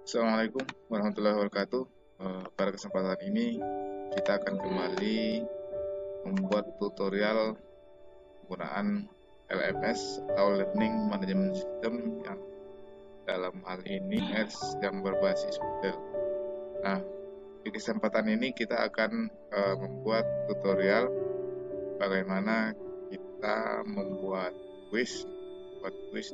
Assalamualaikum warahmatullahi wabarakatuh. Pada kesempatan ini kita akan kembali membuat tutorial penggunaan LMS atau Learning Management System yang dalam hal ini yang berbasis Moodle. Nah, di kesempatan ini kita akan membuat tutorial bagaimana kita membuat quiz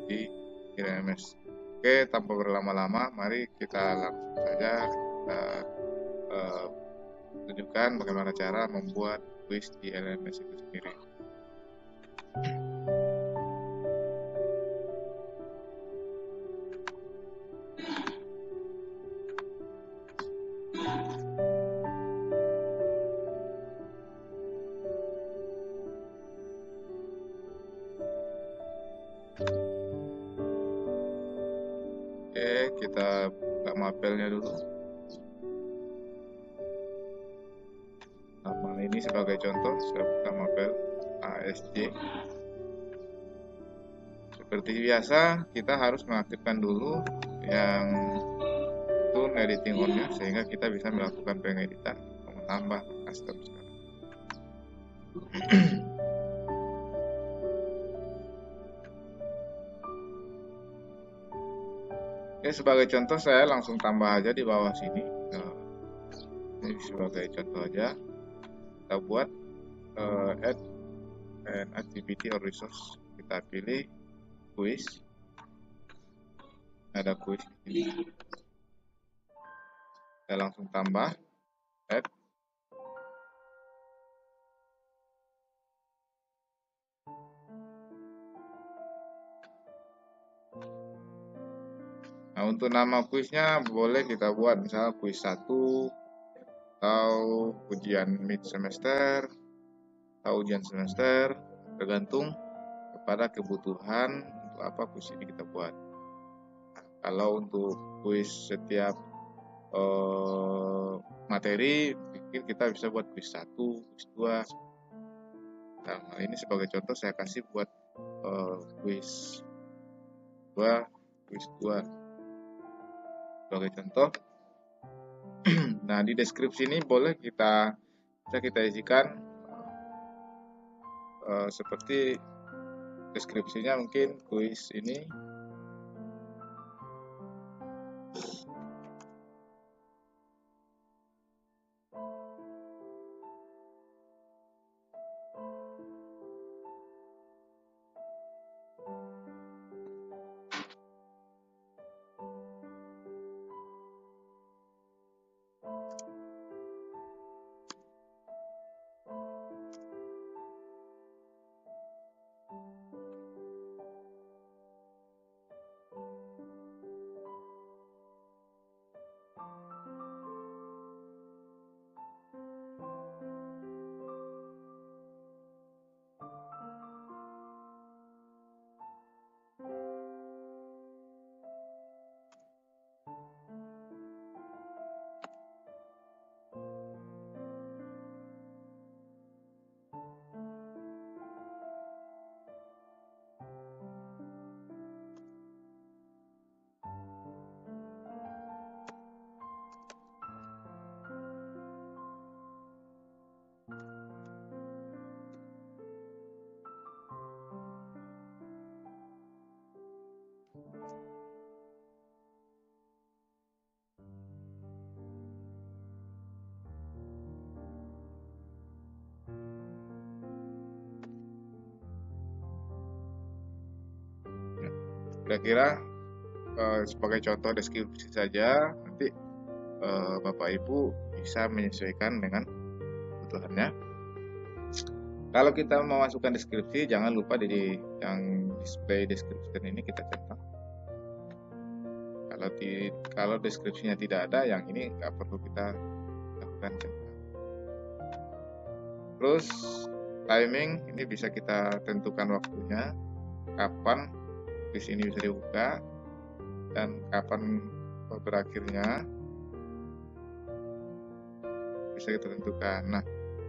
di LMS. Oke, tanpa berlama-lama, mari kita langsung saja tunjukkan bagaimana cara membuat quiz di LMS itu sendiri. Oke, kita buka mapelnya dulu. Nah, ini sebagai contoh, saya buka mapel ASJ. Seperti biasa, kita harus mengaktifkan dulu yang tool editing on-nya sehingga kita bisa melakukan pengeditan, menambah custom sekarang. Oke, sebagai contoh saya langsung tambah aja di bawah sini. Ini sebagai contoh aja. Kita buat add an activity or resource. Kita pilih quiz. Ada quiz ini. Kita langsung tambah add. Nah, untuk nama kuisnya boleh kita buat misalnya kuis 1 atau ujian mid semester atau ujian semester, tergantung kepada kebutuhan untuk apa kuis ini kita buat. Kalau untuk kuis setiap materi, kita bisa buat kuis 1, kuis 2. Nah, ini sebagai contoh saya kasih buat kuis 2, kuis 2 sebagai contoh. Nah, di deskripsi ini boleh kita isikan seperti deskripsinya, mungkin kuis ini kira-kira sebagai contoh deskripsi saja. Nanti Bapak Ibu bisa menyesuaikan dengan kebutuhannya. Kalau kita mau masukkan deskripsi, jangan lupa di yang display description ini kita centang. Kalau deskripsinya tidak ada, yang ini nggak perlu kita lakukan centang. Terus timing ini bisa kita tentukan waktunya, kapan di sini bisa dibuka dan kapan berakhirnya bisa kita tentukan. Nah,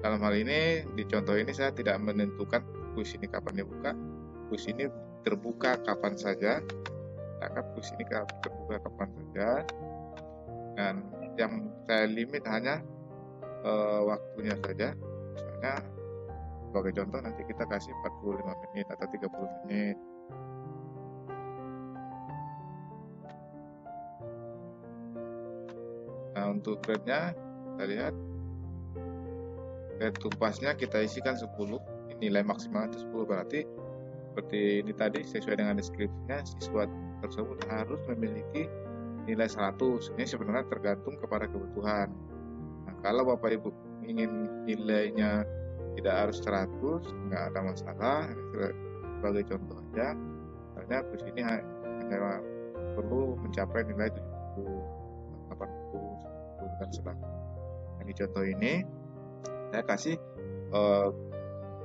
dalam hal ini di contoh ini saya tidak menentukan kuis ini kapan dibuka. Kuis ini terbuka kapan saja. Kuis ini terbuka kapan saja. Dan yang saya limit hanya waktunya saja. Misalnya sebagai contoh nanti kita kasih 45 menit atau 30 menit. Nah, untuk grade-nya kita lihat grade tupasnya kita isikan 10. Nilai maksimal itu 10, berarti seperti ini tadi sesuai dengan deskripsinya siswa tersebut harus memiliki nilai 100. Ini sebenarnya tergantung kepada kebutuhan. Nah, kalau Bapak Ibu ingin nilainya tidak harus 100, nggak ada masalah. Ini sebagai contoh aja, misalnya di sini hanya perlu mencapai nilai 70, 80, 90 dan sebagainya. Nah, di contoh ini saya kasih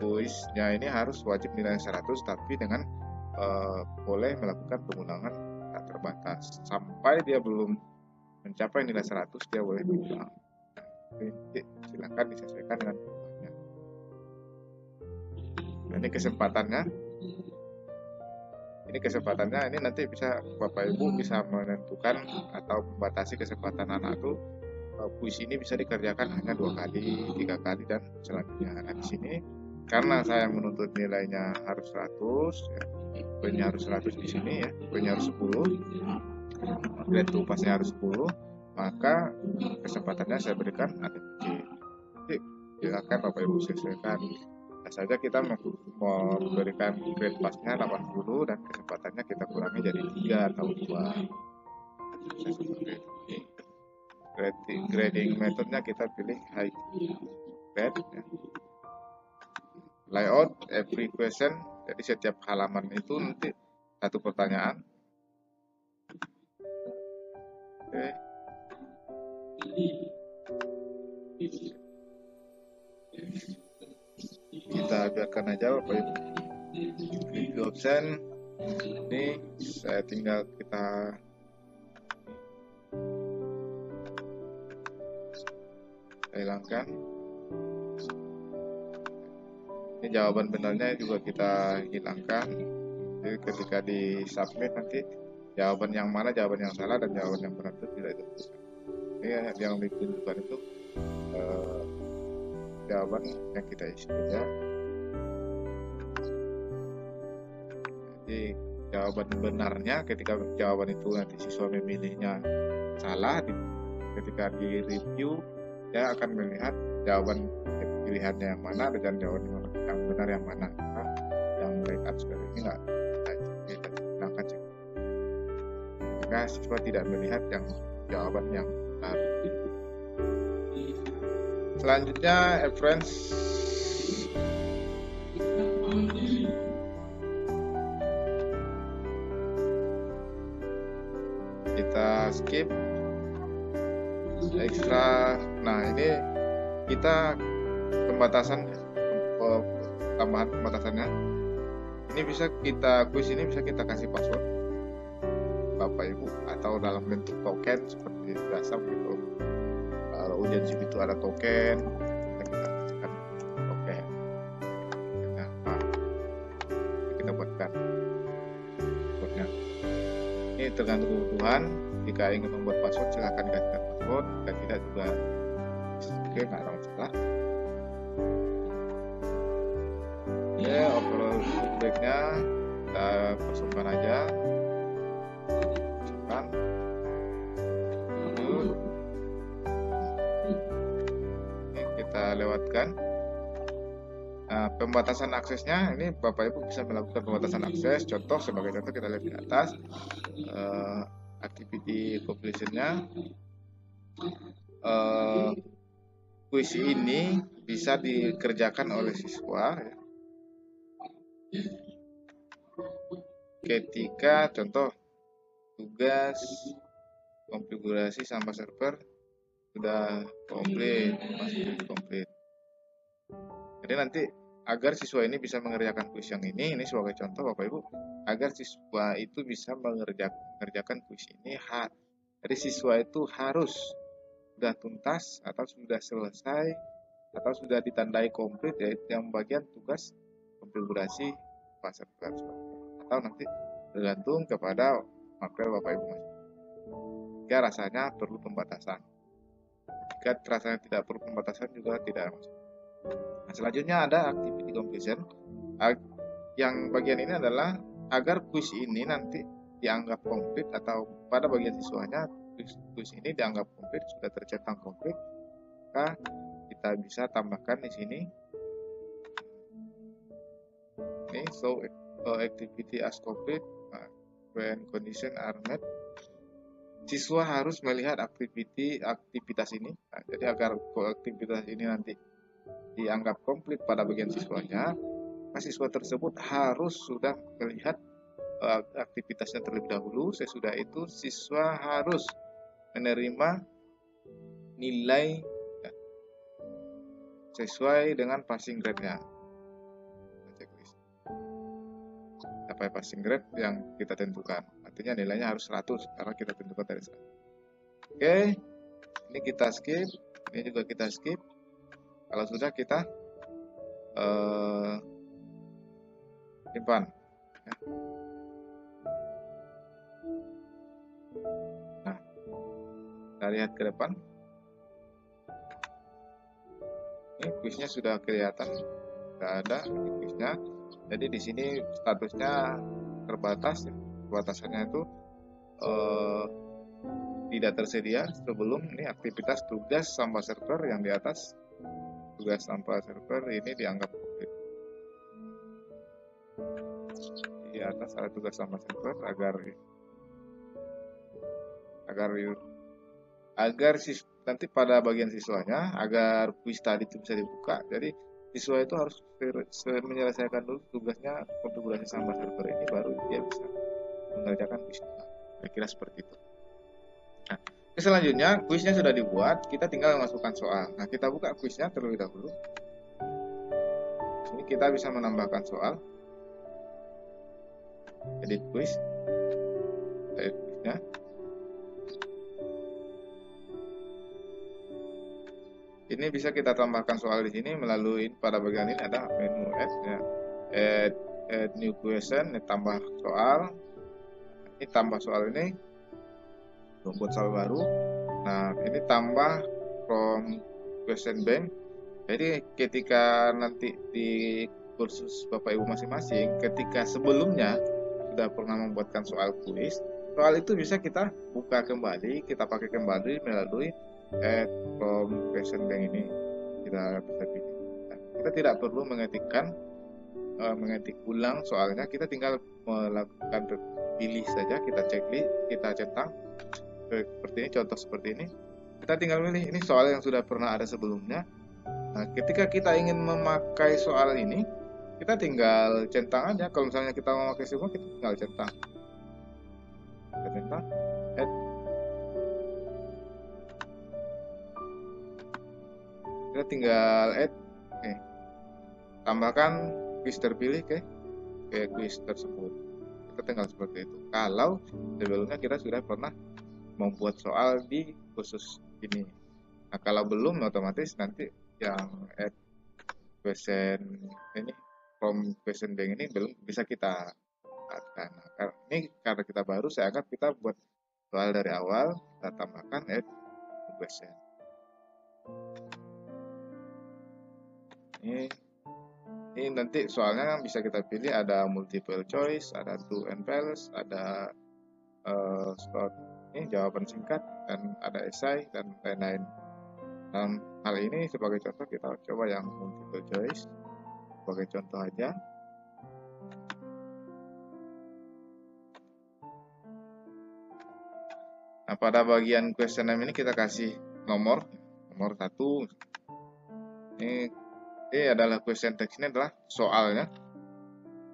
kuisnya ini harus wajib nilai 100, tapi dengan boleh melakukan pengulangan tak terbatas. Sampai dia belum mencapai nilai 100, dia boleh diulang. Silakan disesuaikan dengan kebutuhannya. Nah, ini kesempatannya. Ini nanti bisa Bapak Ibu bisa menentukan atau membatasi kesempatan anak itu kuis ini bisa dikerjakan hanya 2 kali, 3 kali dan selanjutnya. Nah, di sini karena saya menuntut nilainya harus 100, ya, poinnya harus 100 di sini ya, poinnya harus 10, grade tupasnya harus 10, maka kesempatannya saya berikan ATPC. Jadi silakan Bapak Ibu sesuaikan. Nah, saja kita memberikan grade pasnya 80 dan kesempatannya kita kurangi jadi 3 atau 2. Grading metodenya kita pilih high grade ya. Layout every question, jadi setiap halaman itu nanti satu pertanyaan. Oke. Kita biarkan aja Bapak Ibu. Review option ini saya tinggal kita hilangkan. Ini jawaban benarnya juga kita hilangkan. Jadi ketika di submit nanti jawaban yang mana, jawaban yang salah dan jawaban yang benar itu tidak ditentukan. Ini yang ditunjukkan itu jawaban yang kita isi saja. Jadi jawaban benarnya ketika jawaban itu nanti siswa memilihnya salah, ketika di review dia akan melihat jawaban pilihannya yang mana dan jawaban yang benar yang mana. Nah, yang mereka seperti ini nggak kita hilangkan saja. Maka siswa tidak melihat yang jawaban yang benar. Selanjutnya friends, kita skip ekstra. Nah, ini kita pembatasan tambahan pembatasannya. Ini bisa kita kuis ini bisa kita kasih password Bapak Ibu atau dalam bentuk token seperti biasa begitu. Kalau ujian SIP itu ada token, kita kasihkan token. Nah, kita buatkan passwordnya. Ini tergantung kebutuhan. Jika ingin membuat password silahkan kasihkan password. Jika tidak juga oke, nggak ada masalah. Ya, overall feedbacknya kita kosongkan aja. Ini kita lewatkan. Nah, pembatasan aksesnya ini Bapak Ibu bisa melakukan pembatasan akses. Contoh sebagai contoh kita lihat di atas activity completion-nya. Kuis ini bisa dikerjakan oleh siswa ya, ketika contoh tugas konfigurasi sama server sudah komplit, masih komplit. Jadi nanti agar siswa ini bisa mengerjakan kuis yang ini sebagai contoh Bapak Ibu, agar siswa itu bisa mengerjakan kuis ini, jadi siswa itu harus sudah tuntas atau sudah selesai atau sudah ditandai komplit, yaitu yang bagian tugas konfigurasi server, atau nanti tergantung kepada mapel Bapak Ibu. jika rasanya perlu pembatasan. Jika rasanya tidak perlu pembatasan juga tidak masuk. Nah, selanjutnya ada activity completion. Yang bagian ini adalah agar kuis ini nanti dianggap komplit atau pada bagian siswanya kuis ini dianggap komplit, sudah tercetak komplit, maka kita bisa tambahkan di sini ini so activity as complete when condition are met. Siswa harus melihat aktivitas ini. Nah, jadi agar aktivitas ini nanti dianggap komplit pada bagian siswanya, siswa tersebut harus sudah melihat aktivitasnya terlebih dahulu. Sesudah itu siswa harus menerima nilai sesuai dengan passing grade-nya. Sampai passing grade yang kita tentukan. Artinya nilainya harus 100 karena kita tentukan dari 100. Oke, ini kita skip, ini juga kita skip. Kalau sudah kita simpan. Nah, kita lihat ke depan. Ini kuisnya sudah kelihatan, sudah ada kuisnya. Jadi di sini statusnya terbatas, batasannya itu tidak tersedia sebelum ini aktivitas tugas sampah server yang di atas. Tugas sampah server ini dianggap komplit. Di atas ada tugas sampah server agar nanti pada bagian siswanya agar kuis tadi itu bisa dibuka. Jadi siswa itu harus menyelesaikan dulu tugasnya konfigurasi sampah server ini, baru dia bisa mengerjakan kuis. Kira-kira seperti itu. Nah, selanjutnya kuisnya sudah dibuat, kita tinggal memasukkan soal. Nah, kita buka kuisnya terlebih dahulu. Ini kita bisa menambahkan soal. Edit kuis. Edit kuisnya. Ini bisa kita tambahkan soal di sini melalui pada bagian ini ada menu add, ya. Add new question, tambah soal. Ini tambah soal ini, membuat soal baru. Nah, ini tambah from question bank. Jadi ketika nanti di kursus Bapak Ibu masing-masing, ketika sebelumnya sudah pernah membuatkan soal kuis, soal itu bisa kita buka kembali, kita pakai kembali melalui add from question bank ini. Kita bisa pilih. Nah, kita tidak perlu mengetik ulang soalnya, kita tinggal melakukan pilih saja, kita checklist, kita centang seperti ini, contoh seperti ini. Kita tinggal pilih, ini soal yang sudah pernah ada sebelumnya. Nah, ketika kita ingin memakai soal ini, kita tinggal centang aja. Kalau misalnya kita memakai semua, kita tinggal centang. Kita centang, add. Kita tinggal add, tambahkan kuis terpilih ke kuis tersebut. Kita tinggal seperti itu. Kalau sebelumnya kita sudah pernah membuat soal di khusus ini. Nah, kalau belum, otomatis nanti yang add question ini from question bank ini belum bisa kita addkan. Nah, ini karena kita baru, saya anggap kita buat soal dari awal, kita tambahkan add question. Ini nanti soalnya bisa kita pilih, ada multiple choice, ada true and false, ada short, ini jawaban singkat, dan ada esai dan lain-lain. Dalam hal ini sebagai contoh kita coba yang multiple choice sebagai contoh aja. Nah, pada bagian question name ini kita kasih nomor 1. Ini adalah question text, ini adalah soalnya.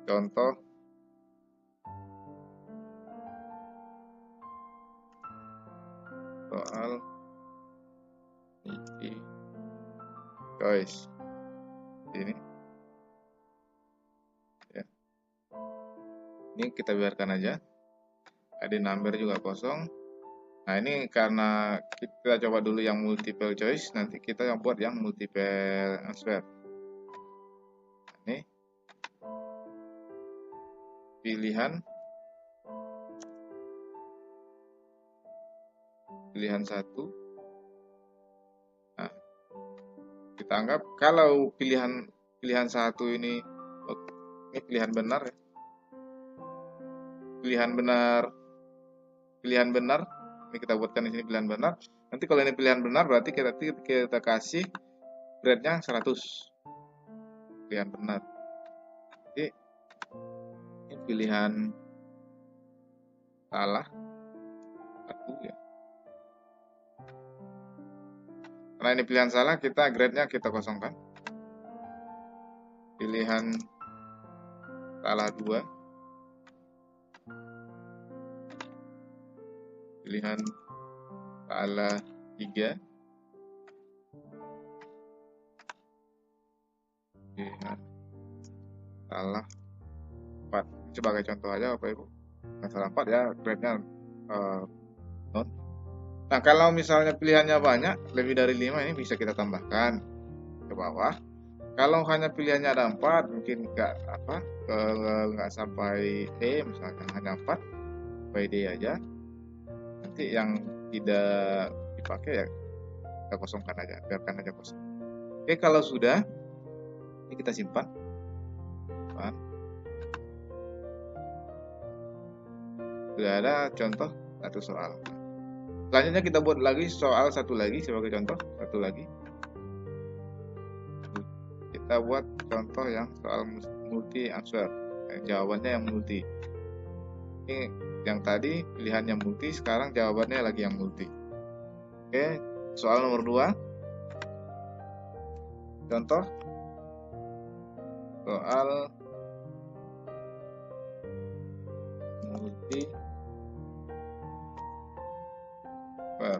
Contoh soal choice ini ya. Ini kita biarkan aja, ID number juga kosong. Nah, ini karena kita coba dulu yang multiple choice, nanti kita yang buat yang multiple answer. Ini pilihan pilihan 1. Nah, kita anggap kalau pilihan 1 ini pilihan benar ya. Pilihan benar. Ini kita buatkan di sini pilihan benar. Nanti kalau ini pilihan benar berarti kita kasih grade-nya 100. Pilihan benar. Jadi ini pilihan salah 1 ya. Karena ini pilihan salah, kita grade-nya kita kosongkan. Pilihan salah 2. Pilihan salah 3. Pilihan salah 4. Sebagai contoh aja Bapak Ibu. Yang salah 4 ya grade-nya non. Nah, kalau misalnya pilihannya banyak, lebih dari 5, ini bisa kita tambahkan ke bawah. Kalau hanya pilihannya ada 4, mungkin nggak sampai E, misalnya hanya 4, sampai D aja. Nanti yang tidak dipakai ya kita kosongkan aja, biarkan aja kosong. Oke, kalau sudah, ini kita simpan. Sudah ada contoh satu soal. Selanjutnya kita buat lagi soal satu lagi sebagai contoh, satu lagi. Kita buat contoh yang soal multi answer, jawabannya yang multi. Ini yang tadi pilihannya multi, sekarang jawabannya lagi yang multi. Oke, soal nomor 2. Contoh soal multi ya.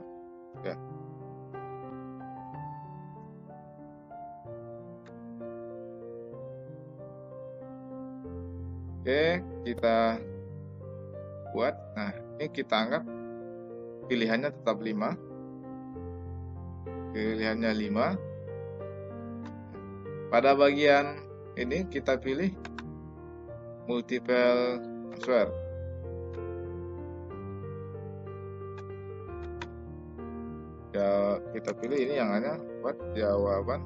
Oke, kita buat. Nah, ini kita anggap pilihannya tetap 5. Pilihannya 5. Pada bagian ini kita pilih multiple answer. Ya, kita pilih ini yang hanya buat jawaban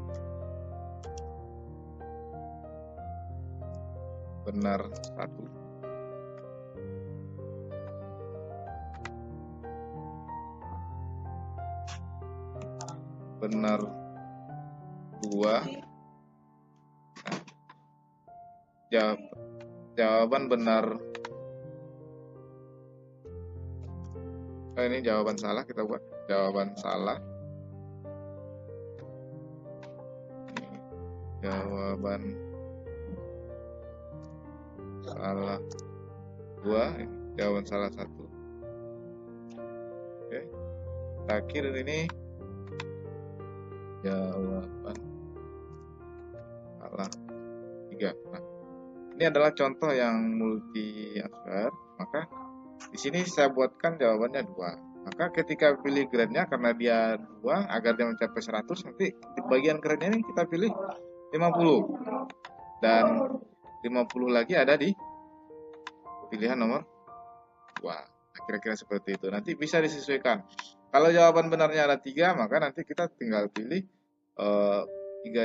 benar 1. Benar 2. Nah, jawaban benar. Ini jawaban salah, kita buat jawaban salah. Jawaban salah 2, jawaban salah 1. Oke. Terakhir ini jawaban salah 3. Nah, ini adalah contoh yang multi answer. Maka di sini saya buatkan jawabannya 2. Maka ketika pilih grade-nya, karena dia 2, agar dia mencapai 100, nanti di bagian grade-nya ini kita pilih 50. Dan 50 lagi ada di pilihan nomor 2. Nah, kira-kira seperti itu. Nanti bisa disesuaikan. Kalau jawaban benarnya ada 3, maka nanti kita tinggal pilih 3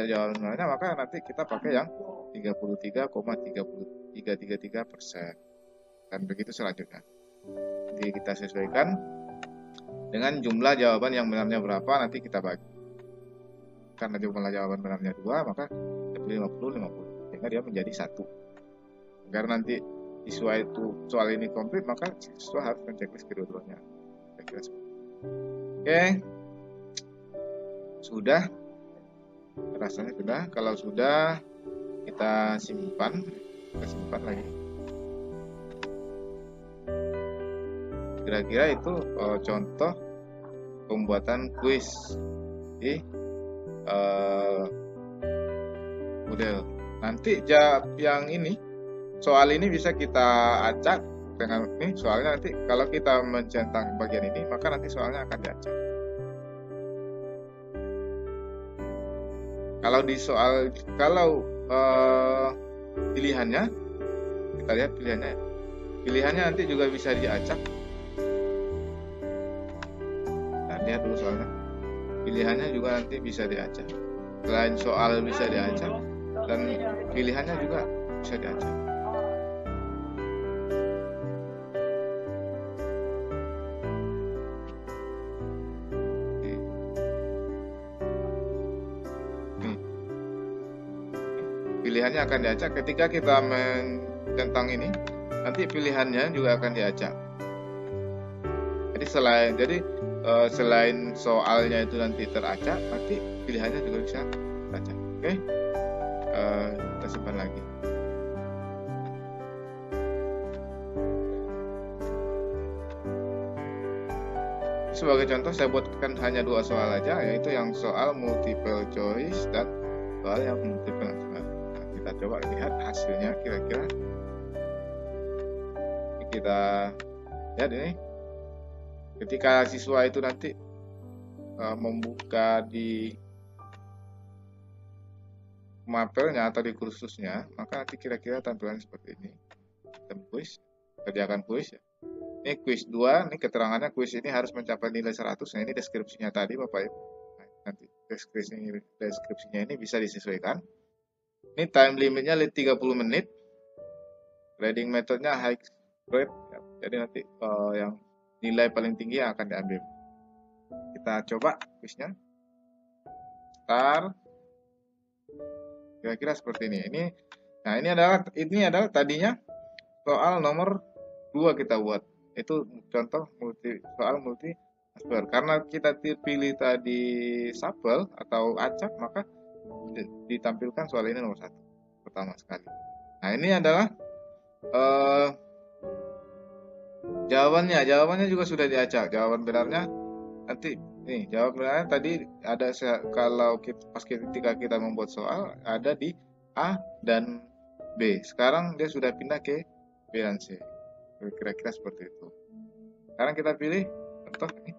jawaban benarnya, maka nanti kita pakai yang 33,3333%. Dan begitu selanjutnya. Jadi kita sesuaikan dengan jumlah jawaban yang benarnya berapa, nanti kita bagi. Karena jumlah jawaban benarnya 2, maka kita pilih 50-50. Sehingga dia menjadi 1. Agar nanti siswa itu soal ini komplit, maka siswa harus menceklis kedua-duanya. Oke, sudah, rasanya sudah. Kalau sudah, kita simpan lagi. Kira-kira itu contoh pembuatan kuis di model. Nanti yang ini, soal ini bisa kita acak dengan ini. Soalnya nanti kalau kita mencentang bagian ini, maka nanti soalnya akan diacak. Kalau di soal, pilihannya, kita lihat pilihannya nanti juga bisa diacak. lihat dulu soalnya. Pilihannya juga nanti bisa diacak. Selain soal bisa diacak, dan pilihannya juga bisa diacak. Pilihannya akan diacak ketika kita tentang ini, nanti pilihannya juga akan diacak. Jadi selain soalnya itu nanti teracak, nanti pilihannya juga bisa teracak. Oke, kita simpan lagi. Sebagai contoh saya buatkan hanya 2 soal aja, yaitu yang soal multiple choice dan soal yang multiple answer. Nah, kita coba lihat hasilnya kira-kira. Kita lihat ini. Ketika siswa itu nanti membuka di mapelnya atau di kursusnya, maka nanti kira-kira tampilan seperti ini. Kuis, kerjakan kuis ya. Ini kuis 2, ini keterangannya kuis ini harus mencapai nilai 100. Nah, ini deskripsinya tadi Bapak Ibu. Nah, nanti deskripsinya ini bisa disesuaikan. Ini time limitnya 30 menit. Grading metodenya high grade ya. Jadi nanti yang nilai paling tinggi yang akan diambil. Kita coba kuisnya. Start. Kira-kira seperti ini. Ini adalah tadinya soal nomor 2 kita buat. Itu contoh soal multi answer. Karena kita pilih tadi shuffle atau acak, maka ditampilkan soal ini nomor 1 pertama sekali. Nah, ini adalah jawabannya juga sudah diacak. Jawaban benarnya nanti nih, jawaban benarnya tadi ada kalau ketika kita membuat soal ada di A dan B. Sekarang dia sudah pindah ke B dan C. Kira-kira seperti itu. Sekarang kita pilih contoh ini.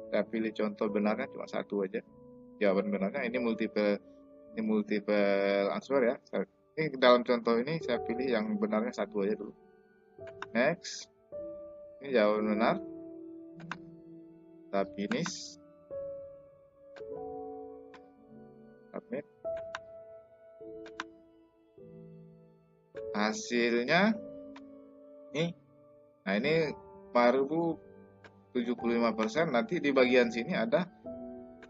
Kita pilih contoh benarnya cuma 1 aja. Jawaban benarnya ini multiple answer ya. Ini dalam contoh ini saya pilih yang benarnya 1 aja dulu. Next. Ini jawaban benar. Kita finish. Submit. Hasilnya nih. Nah, ini baru 75%. Nanti di bagian sini ada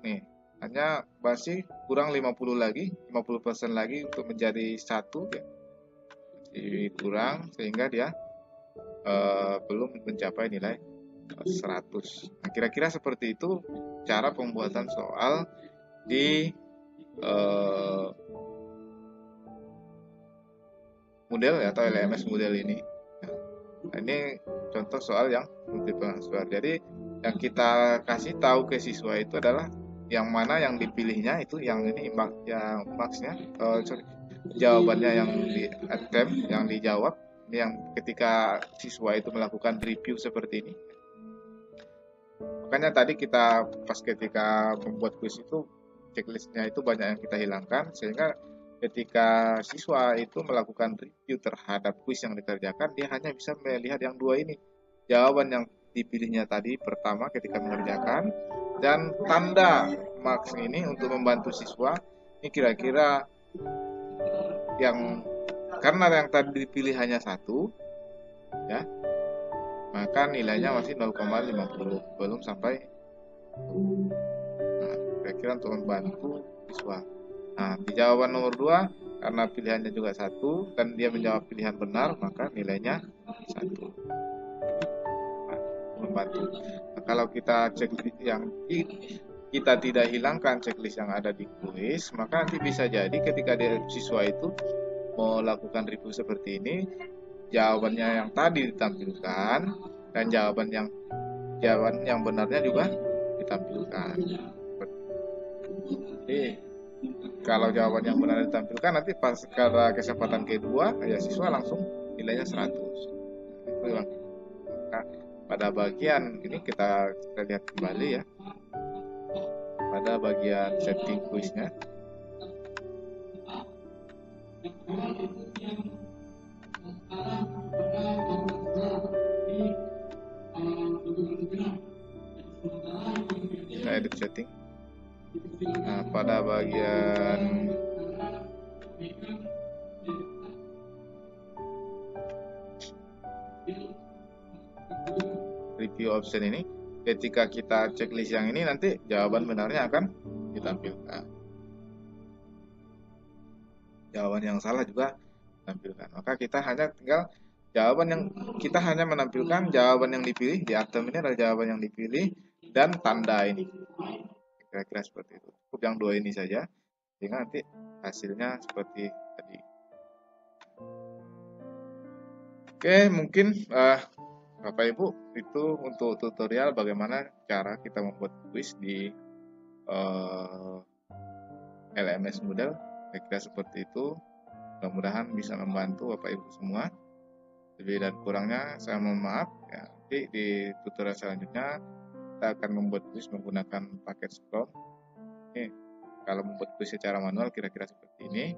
nih, hanya masih kurang 50 lagi, 50% lagi untuk menjadi 1 ya. Jadi kurang sehingga dia belum mencapai nilai 100. Nah, kira-kira seperti itu cara pembuatan soal di model atau LMS model ini. Nah, ini contoh soal yang multiple answer. Jadi yang kita kasih tahu ke siswa itu adalah yang mana yang dipilihnya itu yang ini yang maksnya jawabannya yang di attempt, yang dijawab, yang ketika siswa itu melakukan review seperti ini. Makanya tadi kita pas ketika membuat kuis itu checklistnya itu banyak yang kita hilangkan, sehingga ketika siswa itu melakukan review terhadap kuis yang dikerjakan, dia hanya bisa melihat yang 2 ini. Jawaban yang dipilihnya tadi pertama ketika mengerjakan, dan tanda marks ini untuk membantu siswa. Ini kira-kira yang karena yang tadi dipilih hanya 1 ya, maka nilainya masih 0,50, belum sampai. Nah, kira-kira untuk membantu siswa. Nah, di jawaban nomor 2 karena pilihannya juga 1 dan dia menjawab pilihan benar, maka nilainya 1. Nah, membantu. Nah, kalau kita cek yang kita tidak hilangkan checklist yang ada di kuis, maka nanti bisa jadi ketika siswa itu melakukan review seperti ini, jawabannya yang tadi ditampilkan dan jawaban yang benarnya juga ditampilkan. Jadi kalau jawaban yang benar ditampilkan, nanti pas pada kesempatan kedua ya siswa langsung nilainya 100. Itu yang pada bagian ini kita lihat kembali ya, pada bagian setting kuisnya. edit setting. Nah, pada bagian review option ini, ketika kita checklist yang ini, nanti jawaban benarnya akan ditampilkan. Jawaban yang salah juga ditampilkan. Maka kita hanya tinggal kita hanya menampilkan jawaban yang dipilih di item ini adalah jawaban yang dipilih dan tanda ini. Kira-kira seperti itu. Cukup yang dua ini saja, sehingga nanti hasilnya seperti tadi. Oke, mungkin Bapak Ibu, itu untuk tutorial bagaimana cara kita membuat quiz di LMS Moodle. Kira-kira seperti itu. Mudah-mudahan bisa membantu Bapak Ibu semua. Lebih dan kurangnya saya mohon maaf. Ya, nanti di tutorial selanjutnya kita akan membuat quiz menggunakan paket Scrum. Ini kalau membuat quiz secara manual kira-kira seperti ini.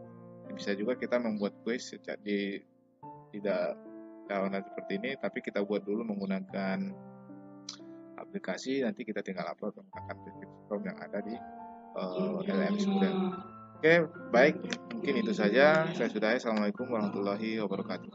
Bisa juga kita membuat quiz tidak download seperti ini, tapi kita buat dulu menggunakan aplikasi. Nanti kita tinggal upload menggunakan paket Scrum yang ada di LMS Moodle. Oke, baik. Mungkin itu saja. Saya sudahi. Assalamualaikum warahmatullahi wabarakatuh.